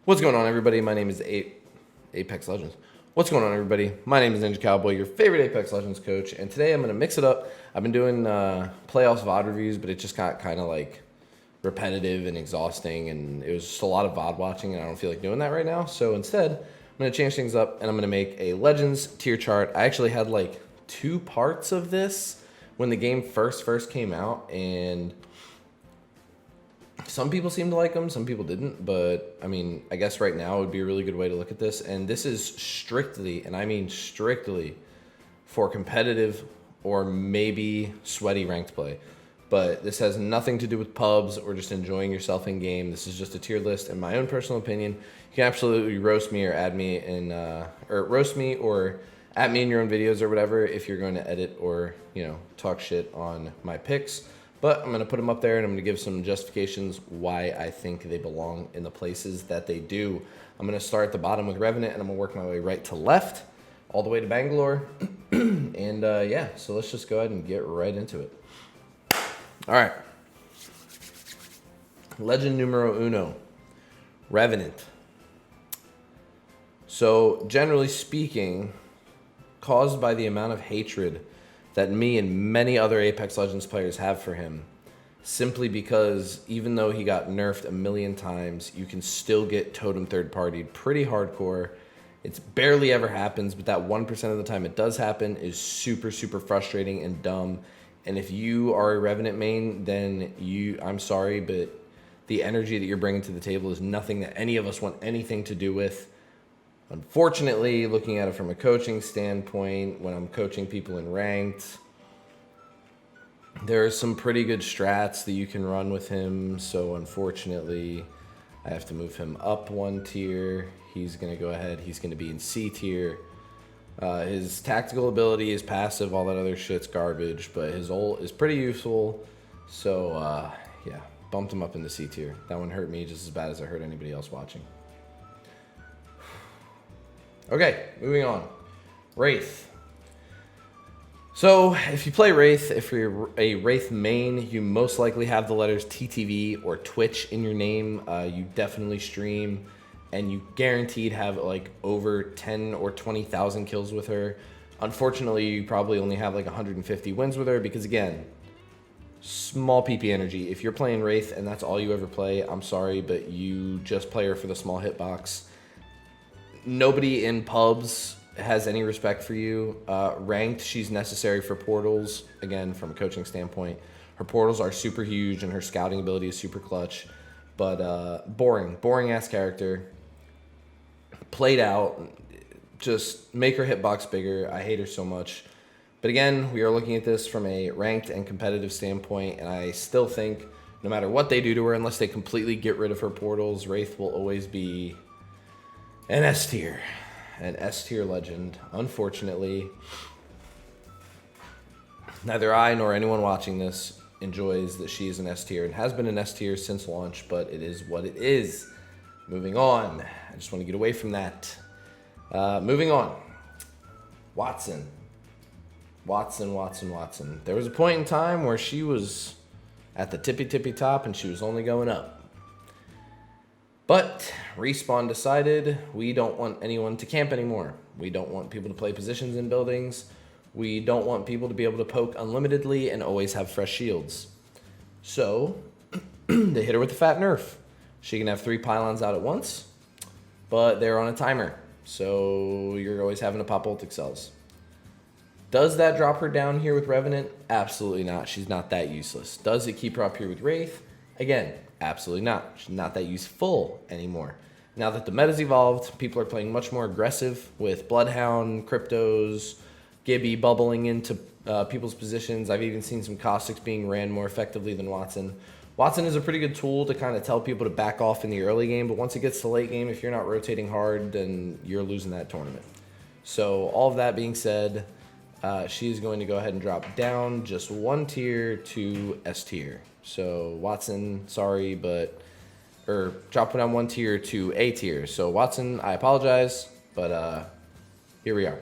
What's going on, everybody? My name is Apex Legends. What's going on, everybody? My name is Ninja Cowboy, your favorite Apex Legends coach, and today I'm going to mix it up. I've been doing playoffs VOD reviews, but it just got kind of like repetitive and exhausting, and it was just a lot of VOD watching, and I don't feel like doing that right now. So instead, I'm going to change things up, and I'm going to make a Legends tier chart. I actually had like 2 parts of this when the game first came out, and some people seemed to like them, some people didn't, but I mean, I guess right now would be a really good way to look at this. And this is strictly, and I mean strictly, for competitive or maybe sweaty ranked play. But this has nothing to do with pubs or just enjoying yourself in game. This is just a tier list, in my own personal opinion. You can absolutely roast me or add me in, or roast me or at me in your own videos or whatever if you're going to edit or, you know, talk shit on my picks. But I'm going to put them up there, and I'm going to give some justifications why I think they belong in the places that they do. I'm going to start at the bottom with Revenant, and I'm going to work my way right to left, all the way to Bangalore. And yeah, so let's just go ahead and get right into it. All right. Legend numero uno, Revenant. So generally speaking, caused by the amount of hatred that me and many other Apex Legends players have for him, simply because even though he got nerfed a million times, you can still get totem third-partied pretty hardcore. It barely ever happens, but that 1% of the time it does happen is super, super frustrating and dumb. And if you are a Revenant main, then I'm sorry, but the energy that you're bringing to the table is nothing that any of us want anything to do with. Unfortunately, looking at it from a coaching standpoint, when I'm coaching people in ranked, there are some pretty good strats that you can run with him. So unfortunately, I have to move him up 1 tier. He's going to go ahead. He's going to be in C tier. His tactical ability, his passive, all that other shit's garbage, but his ult is pretty useful. So yeah, bumped him up into C tier. That one hurt me just as bad as it hurt anybody else watching. Okay, moving on. Wraith. So, if you play Wraith, if you're a Wraith main, you most likely have the letters TTV or Twitch in your name. You definitely stream, and you guaranteed have like over 10 or 20,000 kills with her. Unfortunately, you probably only have like 150 wins with her because, again, small PP energy. If you're playing Wraith and that's all you ever play, I'm sorry, but you just play her for the small hitbox. Nobody in pubs has any respect for you. Ranked, she's necessary for portals. Again, from a coaching standpoint, her portals are super huge and her scouting ability is super clutch. But boring ass character. Played out. Just make her hitbox bigger. I hate her so much. But again, we are looking at this from a ranked and competitive standpoint, and I still think no matter what they do to her, unless they completely get rid of her portals, Wraith will always be an S tier. An S tier legend. Unfortunately, neither I nor anyone watching this enjoys that she is an S tier and has been an S tier since launch, but it is what it is. Moving on. I just want to get away from that. Moving on. Wattson. Wattson. There was a point in time where she was at the tippy top and she was only going up. But Respawn decided we don't want anyone to camp anymore. We don't want people to play positions in buildings. We don't want people to be able to poke unlimitedly and always have fresh shields. So they hit her with a fat nerf. She can have 3 pylons out at once, but they're on a timer. So you're always having to pop ult excels. Does that drop her down here with Revenant? Absolutely not. She's not that useless. Does it keep her up here with Wraith? Again, absolutely not. She's not that useful anymore. Now that the meta's evolved, people are playing much more aggressive with Bloodhound, Cryptos, Gibby bubbling into people's positions. I've even seen some Caustics being ran more effectively than Wattson. Wattson is a pretty good tool to kind of tell people to back off in the early game, but once it gets to late game, if you're not rotating hard, then you're losing that tournament. So all of that being said, she's going to go ahead and drop down just 1 tier to S tier. So Wattson, sorry, but drop down 1 tier to A tier. So Wattson, I apologize, but here we are.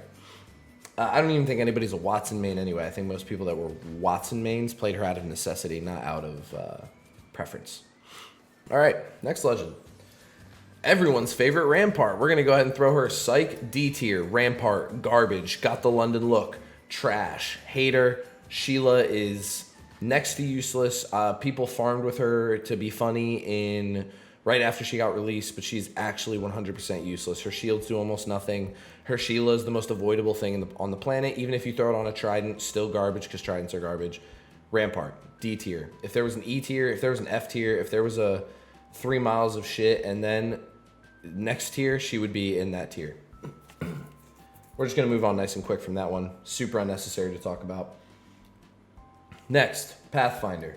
I don't even think anybody's a Wattson main anyway. I think most people that were Wattson mains played her out of necessity, not out of preference. All right, next legend. everyone's favorite Rampart. We're going to go ahead and throw her Psych, D tier, Rampart, garbage, got the London look, trash, hater. Sheila is next to useless. People farmed with her to be funny in right after she got released, but she's actually 100% useless. Her shields do almost nothing. Her Sheila is the most avoidable thing on the planet. Even if you throw it on a Trident, still garbage because Tridents are garbage. Rampart, D tier. If there was an E tier, if there was an F tier, if there was a 3 miles of shit, and then next tier, she would be in that tier. We're just going to move on nice and quick from that one. Super unnecessary to talk about. Next, Pathfinder.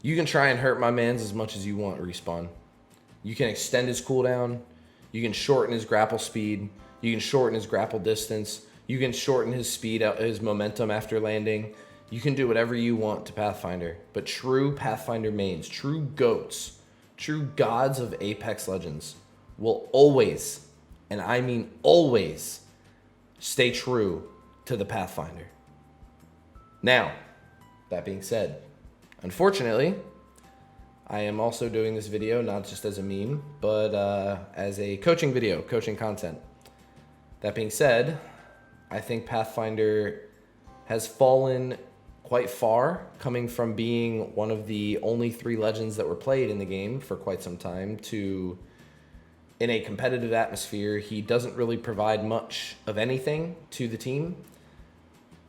You can try and hurt my mans as much as you want, Respawn. You can extend his cooldown. You can shorten his grapple speed. You can shorten his grapple distance. You can shorten his speed, his momentum after landing. You can do whatever you want to Pathfinder. But true Pathfinder mains, true goats, true gods of Apex Legends will always, and I mean always, stay true to the Pathfinder. Now, that being said, unfortunately, I am also doing this video not just as a meme, but as a coaching video, coaching content. That being said, I think Pathfinder has fallen quite far, coming from being one of the only 3 legends that were played in the game for quite some time to, in a competitive atmosphere, he doesn't really provide much of anything to the team.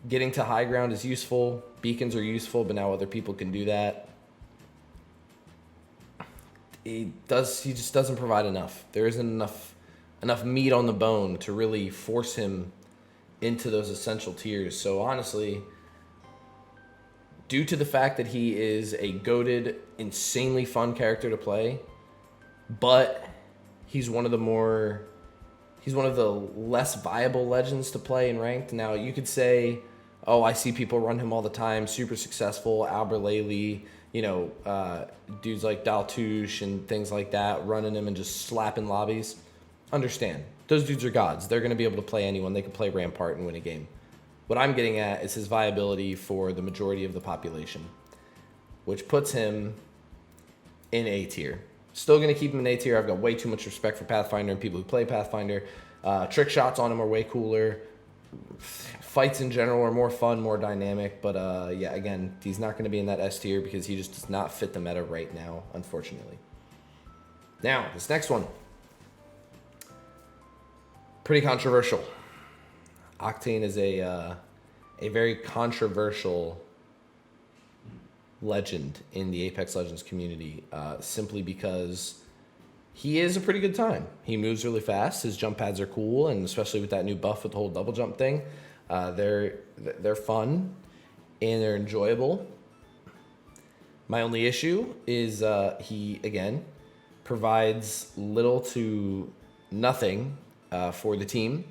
Getting to high ground is useful. Beacons are useful, but now other people can do that. He just doesn't provide enough. There isn't enough meat on the bone to really force him into those essential tiers. So honestly, due to the fact that he is a goated, insanely fun character to play, but he's one of the less viable legends to play in ranked. Now, you could say, oh, I see people run him all the time, super successful, Albert Laley, dudes like Daltouche and things like that, running him and just slapping lobbies. Understand, those dudes are gods. They're going to be able to play anyone. They can play Rampart and win a game. What I'm getting at is his viability for the majority of the population, which puts him in A tier. Still going to keep him in A tier. I've got way too much respect for Pathfinder and people who play Pathfinder. Trick shots on him are way cooler. Fights in general are more fun, more dynamic. But yeah, again, he's not going to be in that S tier because he just does not fit the meta right now, unfortunately. Now, this next one. Pretty controversial. Octane is a very controversial legend in the Apex Legends community, simply because he is a pretty good time. He moves really fast. His jump pads are cool, and especially with that new buff with the whole double jump thing, they're fun and they're enjoyable. My only issue is he again provides little to nothing for the team.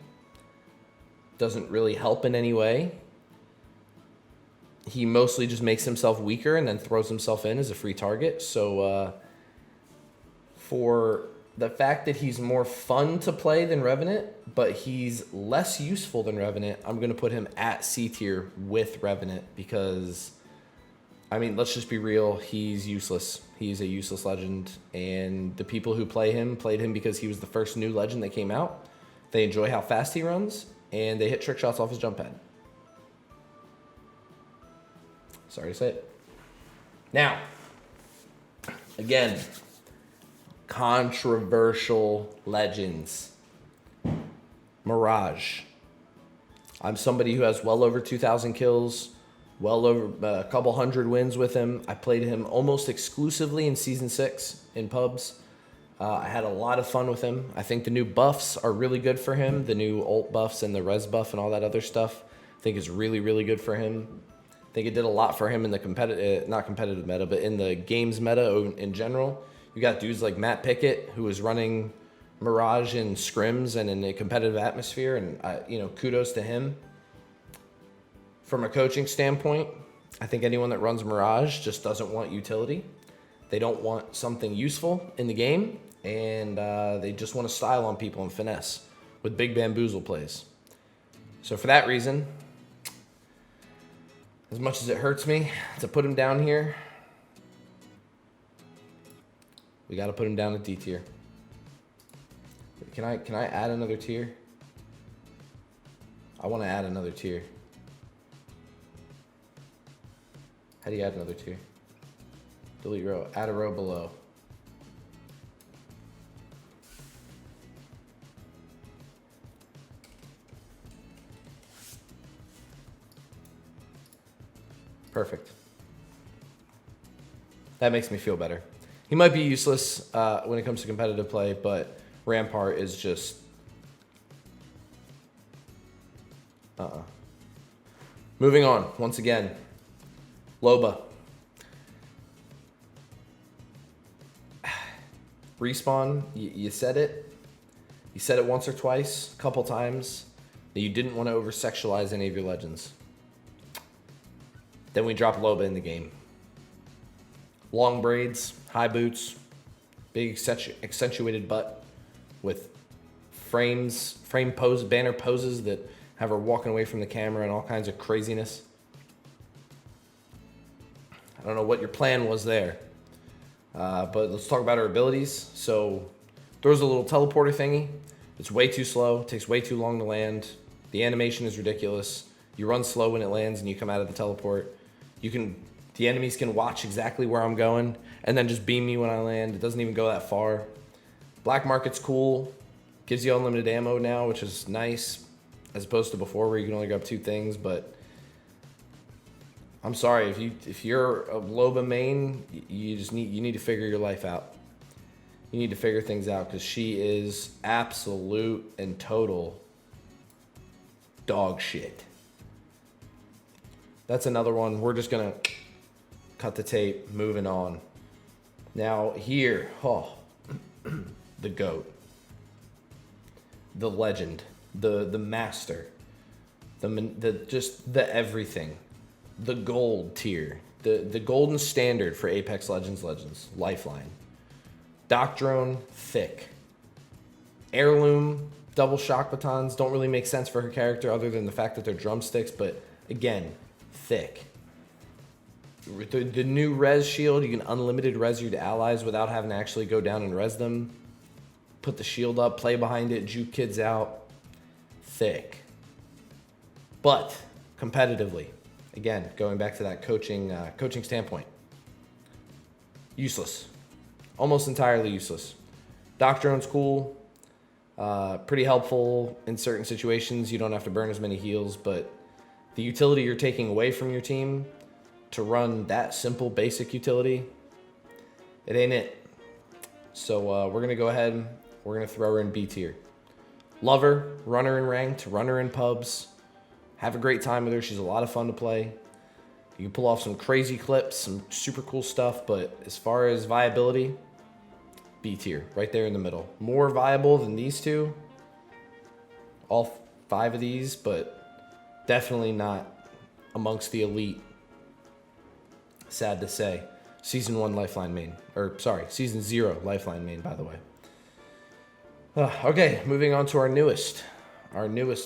Doesn't really help in any way. He mostly just makes himself weaker and then throws himself in as a free target. So for the fact that he's more fun to play than Revenant, but he's less useful than Revenant, I'm going to put him at C tier with Revenant because, I mean, let's just be real. He's useless. He's a useless legend. And the people who play him played him because he was the first new legend that came out. They enjoy how fast he runs, and they hit trick shots off his jump pad. Sorry to say it. Now, again, controversial legends. Mirage. I'm somebody who has well over 2,000 kills, well over a couple hundred wins with him. I played him almost exclusively in Season 6 in pubs. I had a lot of fun with him. I think the new buffs are really good for him. The new ult buffs and the res buff and all that other stuff I think is really, really good for him. I think it did a lot for him in the competitive, not competitive meta, but in the games meta in general. You got dudes like Matt Pickett, who was running Mirage in scrims and in a competitive atmosphere, and kudos to him. From a coaching standpoint, I think anyone that runs Mirage just doesn't want utility. They don't want something useful in the game, and they just want to style on people and finesse with big bamboozle plays. So for that reason, as much as it hurts me to put him down here, We got to put him down at D tier. Can I add another tier? I want to add another tier. How do you add another tier? Delete row. Add a row below. Perfect. That makes me feel better. He might be useless when it comes to competitive play, but Rampart is just... Moving on, once again. Loba. Respawn, you said it. You said it once or twice, a couple times, that you didn't want to over-sexualize any of your legends. Then we drop Loba in the game. Long braids, high boots, big accentuated butt with frame pose, banner poses that have her walking away from the camera and all kinds of craziness. I don't know what your plan was there. But let's talk about her abilities. So, throws a little teleporter thingy. It's way too slow, takes way too long to land. The animation is ridiculous. You run slow when it lands and you come out of the teleport. The enemies can watch exactly where I'm going and then just beam me when I land. It doesn't even go that far. Black Market's cool. Gives you unlimited ammo now, which is nice, as opposed to before where you can only grab 2 things. But I'm sorry, if you're a Loba main, you need to figure your life out. You need to figure things out because she is absolute and total dog shit. That's another one. We're just gonna cut the tape, moving on. Now here, the GOAT, the legend, the master, the everything, the gold tier, the golden standard for Apex Legends, Lifeline. Doctrone, thick. Heirloom, double shock batons don't really make sense for her character other than the fact that they're drumsticks, but again, thick. The new res shield, you can unlimited res your allies without having to actually go down and res them. Put the shield up, play behind it, juke kids out. Thick. But competitively, again, going back to that coaching standpoint, useless. Almost entirely useless. Doctrone's cool. Pretty helpful in certain situations. You don't have to burn as many heals, but the utility you're taking away from your team to run that simple basic utility, it ain't it. So we're gonna go ahead, we're gonna throw her in B tier. Love her, run her in ranked, run her in pubs, have a great time with her. She's a lot of fun to play. You can pull off some crazy clips, some super cool stuff, but as far as viability, B tier, right there in the middle. More viable than these two, all 5 of these, but definitely not amongst the elite. Sad to say. Season 1 Lifeline main. Season 0 Lifeline main, by the way. Okay, moving on to our newest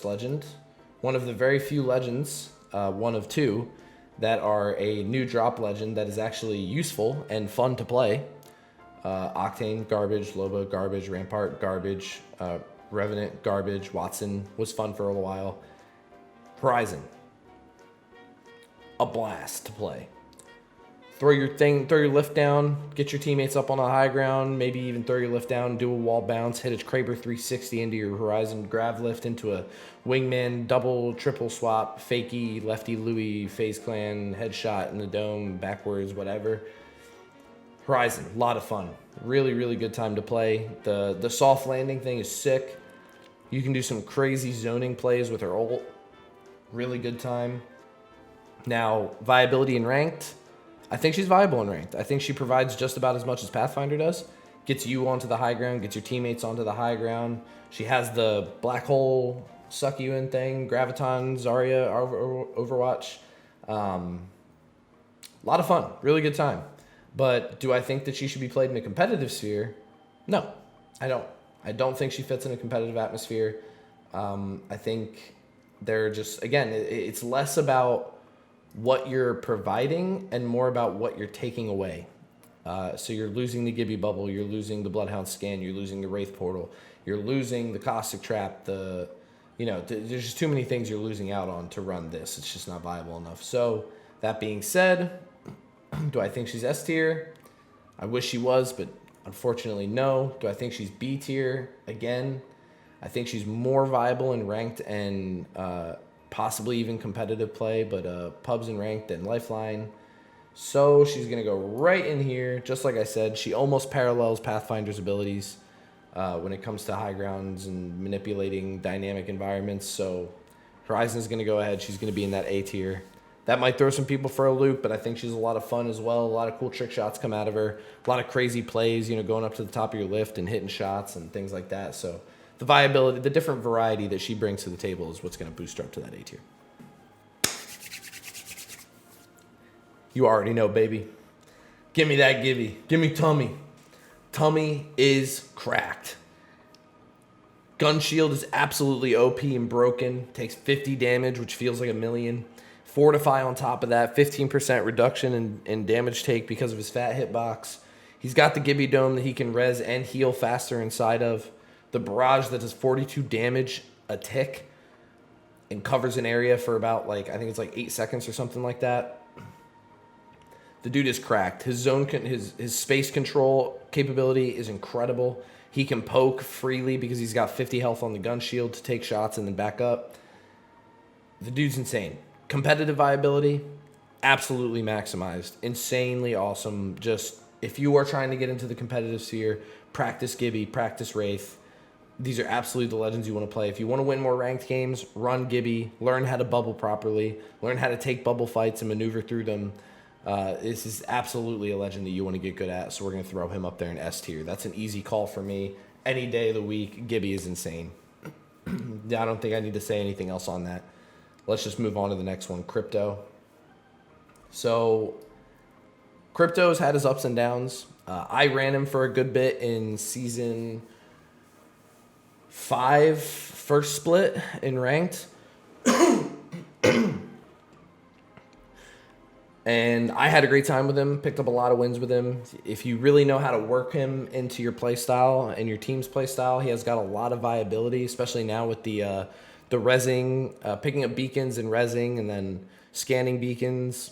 legend. One of the very few legends, one of 2, that are a new drop legend that is actually useful and fun to play. Octane, garbage. Loba, garbage. Rampart, garbage. Revenant, garbage. Wattson was fun for a while. Horizon. A blast to play. Throw your lift down, get your teammates up on the high ground, maybe even throw your lift down, do a wall bounce, hit a Kraber 360 into your Horizon, grab lift into a wingman, double, triple swap, fakey, lefty Louis, FaZe Clan, headshot in the dome, backwards, whatever. Horizon, a lot of fun. Really, really good time to play. The soft landing thing is sick. You can do some crazy zoning plays with her ult. Really good time. Now, viability in ranked. I think she's viable in ranked. I think she provides just about as much as Pathfinder does. Gets you onto the high ground, gets your teammates onto the high ground. She has the black hole suck you in thing, Graviton, Zarya, Overwatch. A lot of fun, really good time. But do I think that she should be played in a competitive sphere? No, I don't. I don't think she fits in a competitive atmosphere. I think they're just, again, it's less about what you're providing and more about what you're taking away. So you're losing the Gibby bubble, you're losing the Bloodhound scan, you're losing the Wraith portal, you're losing the Caustic trap, there's just too many things you're losing out on to run this. It's just not viable enough. So that being said, do I think she's S tier? I wish she was, but unfortunately no. Do I think she's B tier? Again, I think she's more viable in ranked and possibly even competitive play, but pubs and ranked and Lifeline. So she's going to go right in here. Just like I said, she almost parallels Pathfinder's abilities when it comes to high grounds and manipulating dynamic environments. So Horizon is going to go ahead. She's going to be in that A tier. That might throw some people for a loop, but I think she's a lot of fun as well. A lot of cool trick shots come out of her. A lot of crazy plays, going up to the top of your lift and hitting shots and things like that. So the viability, the different variety that she brings to the table is what's going to boost her up to that A tier. You already know, baby. Give me that Gibby. Give me Tummy. Tummy is cracked. Gun shield is absolutely OP and broken. Takes 50 damage, which feels like a million. Fortify on top of that. 15% reduction in damage take because of his fat hitbox. He's got the Gibby dome that he can res and heal faster inside of. The barrage that does 42 damage a tick and covers an area for about I think it's 8 seconds or something like that. The dude is cracked. His his space control capability is incredible. He can poke freely because he's got 50 health on the gun shield to take shots and then back up. The dude's insane. Competitive viability, absolutely maximized. Insanely awesome. Just if you are trying to get into the competitive sphere, practice Gibby, practice Wraith. These are absolutely the legends you want to play. If you want to win more ranked games, run Gibby. Learn how to bubble properly. Learn how to take bubble fights and maneuver through them. This is absolutely a legend that you want to get good at, so we're going to throw him up there in S tier. That's an easy call for me. Any day of the week, Gibby is insane. I don't think I need to say anything else on that. Let's just move on to the next one, Crypto. So, Crypto's had his ups and downs. I ran him for a good bit in Season 5, first split in Ranked. And I had a great time with him, picked up a lot of wins with him. If you really know how to work him into your play style and your team's play style, he has got a lot of viability, especially now with the rezzing, picking up beacons and rezzing and then scanning beacons,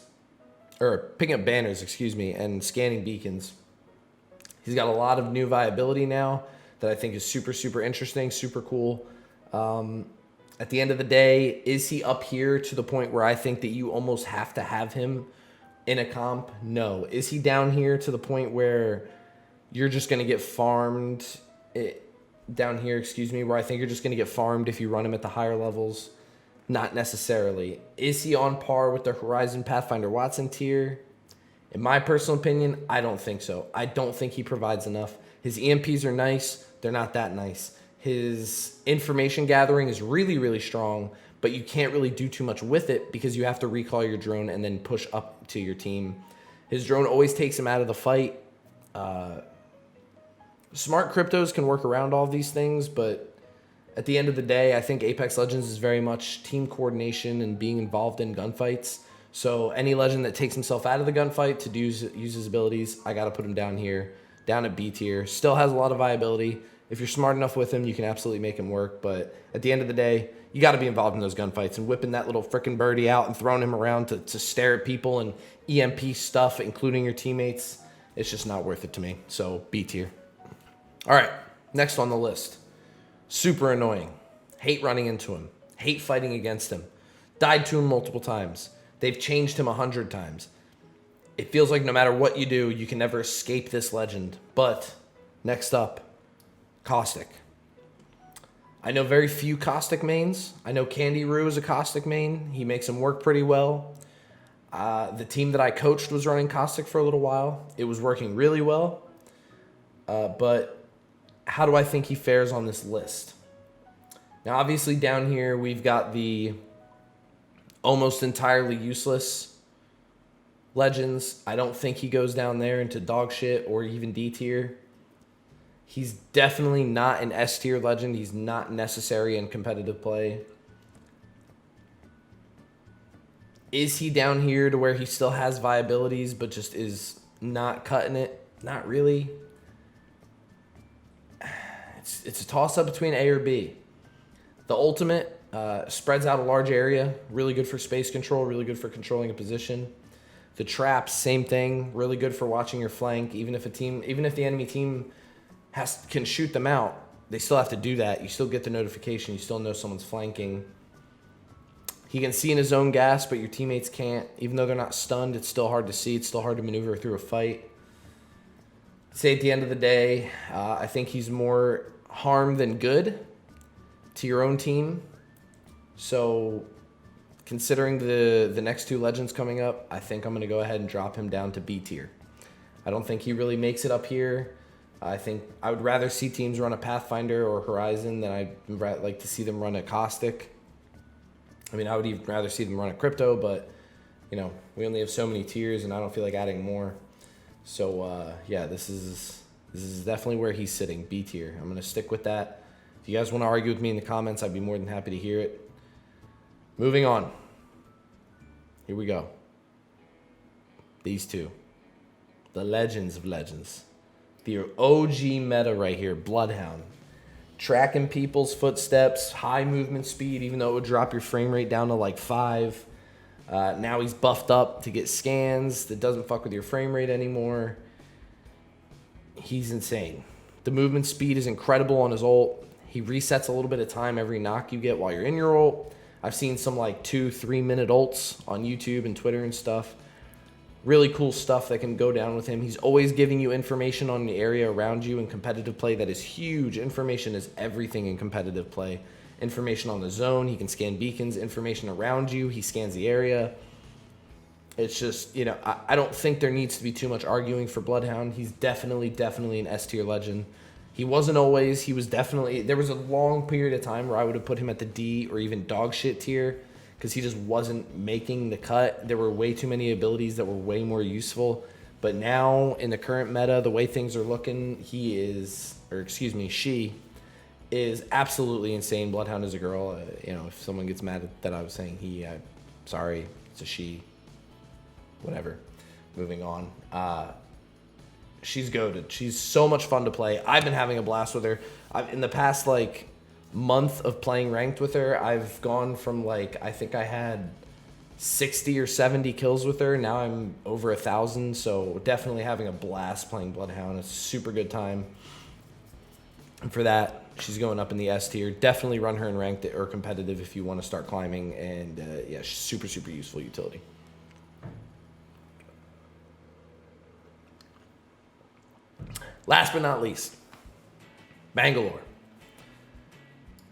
or picking up banners, and scanning beacons. He's got a lot of new viability now that I think is super, super interesting, super cool. At the end of the day, is he up here to the point where I think that you almost have to have him in a comp? No. Is he down here to the point where you're just going to get farmed down here, where I think you're just going to get farmed if you run him at the higher levels? Not necessarily. Is he on par with the Horizon Pathfinder Wattson tier? In my personal opinion, I don't think so. I don't think he provides enough. His EMPs are nice. They're not that nice. His information gathering is really, really strong, but you can't really do too much with it because you have to recall your drone and then push up to your team. His drone always takes him out of the fight. Smart cryptos can work around all these things, but at the end of the day, I think Apex Legends is very much team coordination and being involved in gunfights. So any legend that takes himself out of the gunfight to use his abilities, I got to put him down here, down at B tier. Still has a lot of viability. If you're smart enough with him, you can absolutely make him work. But at the end of the day, you got to be involved in those gunfights, and whipping that little frickin' birdie out and throwing him around to stare at people and EMP stuff, including your teammates, it's just not worth it to me. So B tier. All right, next on the list. Super annoying. Hate running into him. Hate fighting against him. Died to him multiple times. They've changed him 100 times. It feels like no matter what you do, you can never escape this legend. But next up, Caustic. I know very few Caustic mains. I know Candy Roo is a Caustic main. He makes him work pretty well. The team that I coached was running Caustic for a little while. It was working really well. But how do I think he fares on this list? Now, obviously down here, we've got the almost entirely useless legends. I don't think he goes down there into dog shit or even D tier. He's definitely not an S tier legend. He's not necessary in competitive play. Is he down here to where he still has viabilities but just is not cutting it. Not really. It's a toss-up between A or B. The ultimate spreads out a large area. Really good for space control. Really good for controlling a position. The traps, same thing. Really good for watching your flank. Even if the enemy team can shoot them out, they still have to do that. You still get the notification. You still know someone's flanking. He can see in his own gas, but your teammates can't. Even though they're not stunned, it's still hard to see. It's still hard to maneuver through a fight. Say at the end of the day, I think he's more harm than good to your own team. So considering the next two legends coming up, I think I'm going to go ahead and drop him down to B tier. I don't think he really makes it up here. I think I would rather see teams run a Pathfinder or Horizon than I'd like to see them run a Caustic. I mean, I would even rather see them run a Crypto, but, you know, we only have so many tiers, and I don't feel like adding more. So, yeah, this is definitely where he's sitting, B tier. I'm going to stick with that. If you guys want to argue with me in the comments, I'd be more than happy to hear it. Moving on. Here we go. These two. The legends of legends. The OG meta right here, Bloodhound. Tracking people's footsteps, high movement speed, even though it would drop your frame rate down to like 5. Now he's buffed up to get scans that doesn't fuck with your frame rate anymore. He's insane. The movement speed is incredible on his ult. He resets a little bit of time every knock you get while you're in your ult. I've seen some like 2-3 minute ults on YouTube and Twitter and stuff. Really cool stuff that can go down with him. He's always giving you information on the area around you in competitive play. That is huge. Information is everything in competitive play. Information on the zone. He can scan beacons. Information around you. He scans the area. It's just, you know, I don't think there needs to be too much arguing for Bloodhound. He's definitely an S tier legend. He wasn't always. He was definitely. There was a long period of time where I would have put him at the D or even dog shit tier, because he just wasn't making the cut. There were way too many abilities that were way more useful. But now, in the current meta, the way things are looking, she is absolutely insane. Bloodhound is a girl. You know, if someone gets mad that I was saying he, sorry, it's a she. Whatever. Moving on. She's goated. She's so much fun to play. I've been having a blast with her. In the past, like, month of playing ranked with her, I've gone from like, I think I had 60 or 70 kills with her. Now I'm over 1,000. So definitely having a blast playing Bloodhound. It's a super good time. And for that, she's going up in the S tier. Definitely run her in ranked or competitive if you want to start climbing. And yeah, she's super useful utility. Last but not least, Bangalore.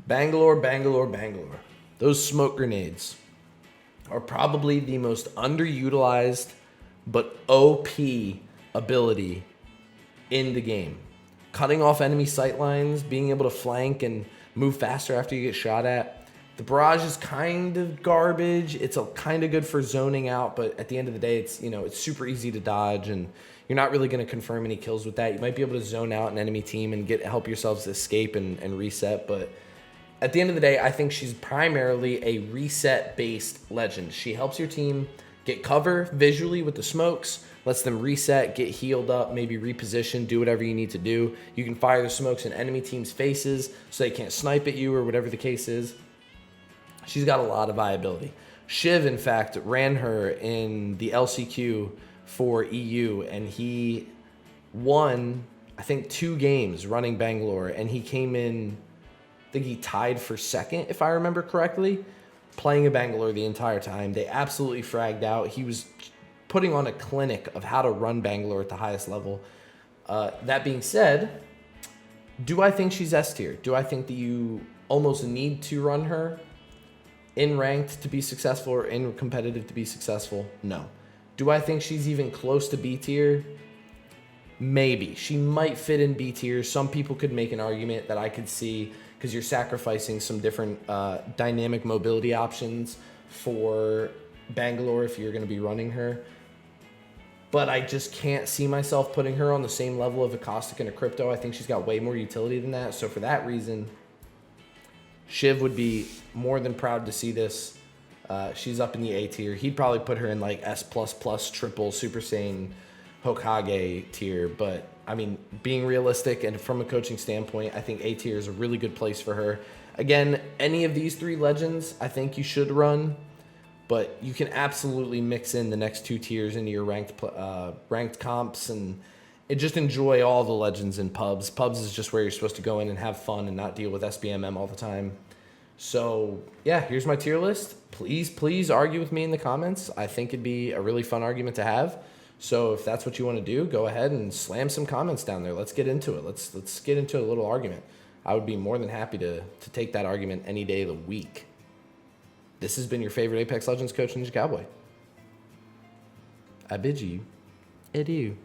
Bangalore. Those smoke grenades are probably the most underutilized but OP ability in the game. Cutting off enemy sight lines, being able to flank and move faster after you get shot at. The barrage is kind of garbage. It's kind of good for zoning out, but at the end of the day, it's, you know, it's super easy to dodge, and you're not really going to confirm any kills with that. You might be able to zone out an enemy team and help yourselves escape and reset, but at the end of the day, I think she's primarily a reset-based legend. She helps your team get cover visually with the smokes, lets them reset, get healed up, maybe reposition, do whatever you need to do. You can fire the smokes in enemy teams' faces so they can't snipe at you or whatever the case is. She's got a lot of viability. Shiv, in fact, ran her in the LCQ for EU, and he won, I think, 2 games running Bangalore, and he came in, I think he tied for second, if I remember correctly, playing a Bangalore the entire time. They absolutely fragged out. He was putting on a clinic of how to run Bangalore at the highest level. That being said, do I think she's S tier? Do I think that you almost need to run her in ranked to be successful or in competitive to be successful? No. Do I think she's even close to B tier? Maybe. She might fit in B tier. Some people could make an argument that I could see, because you're sacrificing some different dynamic mobility options for Bangalore if you're going to be running her. But I just can't see myself putting her on the same level of a Caustic and a Crypto. I think she's got way more utility than that. So for that reason, Shiv would be more than proud to see this. She's up in the A tier. He'd probably put her in like S++, triple, Super Saiyan, Hokage tier, but I mean, being realistic and from a coaching standpoint, I think A tier is a really good place for her. Again, any of these 3 legends, I think you should run, but you can absolutely mix in the next 2 tiers into your ranked comps and just enjoy all the legends in pubs. Pubs is just where you're supposed to go in and have fun and not deal with SBMM all the time. So yeah, here's my tier list. Please argue with me in the comments. I think it'd be a really fun argument to have. So if that's what you want to do, go ahead and slam some comments down there. Let's get into it. Let's get into a little argument. I would be more than happy to take that argument any day of the week. This has been your favorite Apex Legends coach, Ninja Cowboy. I bid you adieu.